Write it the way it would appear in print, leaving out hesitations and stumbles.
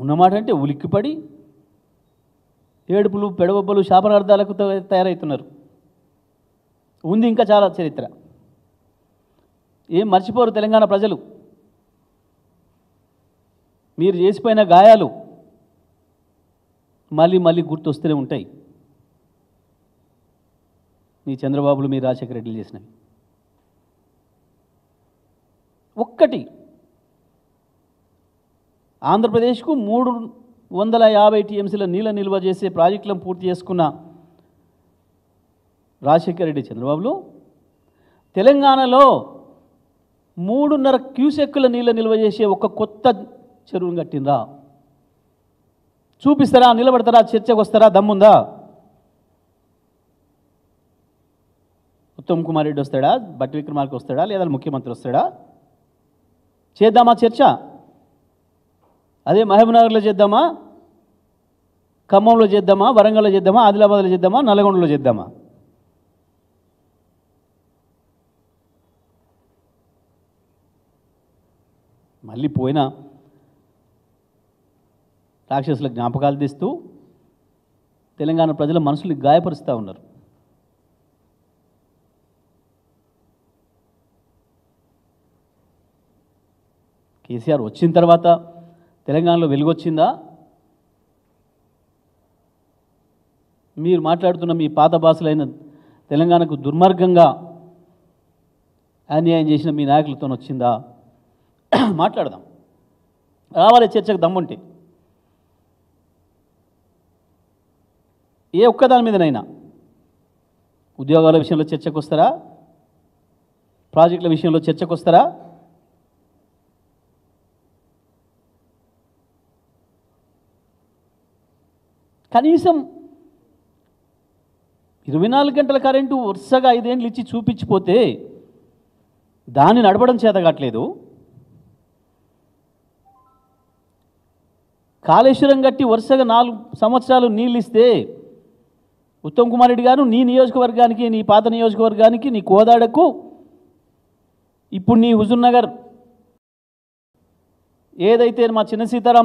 ఉన్నమాట అంటే ఉలిక్కిపడి ఏడుపులు పెడబొబ్బలు శాపనార్థాలకు తయారవుతున్నారు. ఉంది ఇంకా చాలా చరిత్ర. ఏం మర్చిపోరు తెలంగాణ ప్రజలు. మీరు చేసిపోయిన గాయాలు మళ్ళీ మళ్ళీ గుర్తొస్తూనే ఉంటాయి. మీ చంద్రబాబులు, మీ రాజశేఖర రెడ్డిలు చేసినవి. ఒక్కటి, ఆంధ్రప్రదేశ్కు 350 టీఎంసీల నీళ్ళ నిల్వ చేసే ప్రాజెక్టులను పూర్తి చేసుకున్న రాజశేఖర రెడ్డి, చంద్రబాబులు తెలంగాణలో 3.5 క్యూసెక్కుల నీళ్ళ నిల్వ చేసే ఒక కొత్త చెరువును కట్టిందా? చూపిస్తారా? నిలబడతారా? చర్చకు వస్తారా? దమ్ముందా? ఉత్తమ్ కుమార్ రెడ్డి వస్తాడా? బట్టి విక్రమార్క వస్తాడా? లేదా ముఖ్యమంత్రి వస్తాడా? చేద్దామా చర్చ? అదే మహబూబ్నగర్లో చేద్దామా, ఖమ్మంలో చేద్దామా, వరంగల్లో చేద్దామా, ఆదిలాబాద్లో చేద్దామా, నల్గొండలో చేద్దామా? మళ్ళీ పోయిన రాక్షసుల జ్ఞాపకాలు తీస్తూ తెలంగాణ ప్రజల మనసులు గాయపరుస్తూ ఉన్నారు. కేసీఆర్ వచ్చిన తర్వాత తెలంగాణలో వెలుగొచ్చిందా? మీరు మాట్లాడుతున్న మీ పాత భాషలైన తెలంగాణకు దుర్మార్గంగా అన్యాయం చేసిన మీ నాయకులతో వచ్చిందా? మాట్లాడదాం, రావాలి చర్చకు దమ్ముంటే. ఏ ఒక్కదాని మీదనైనా ఉద్యోగాల విషయంలో చర్చకు వస్తారా? ప్రాజెక్టుల విషయంలో చర్చకు వస్తారా? కనీసం 24 గంటల కరెంటు వరుసగా 5 ఏళ్ళు ఇచ్చి చూపించిపోతే దాన్ని నడపడం చేత కావట్లేదు. కాళేశ్వరం కట్టి వరుసగా 4 సంవత్సరాలు నీళ్ళు ఇస్తే ఉత్తమ్ కుమార్ రెడ్డి గారు నీ నియోజకవర్గానికి, నీ పాత నియోజకవర్గానికి, నీ కోదాడకు, ఇప్పుడు నీ హుజూర్ నగర్ ఏదైతే మా చిన్న సీతారాం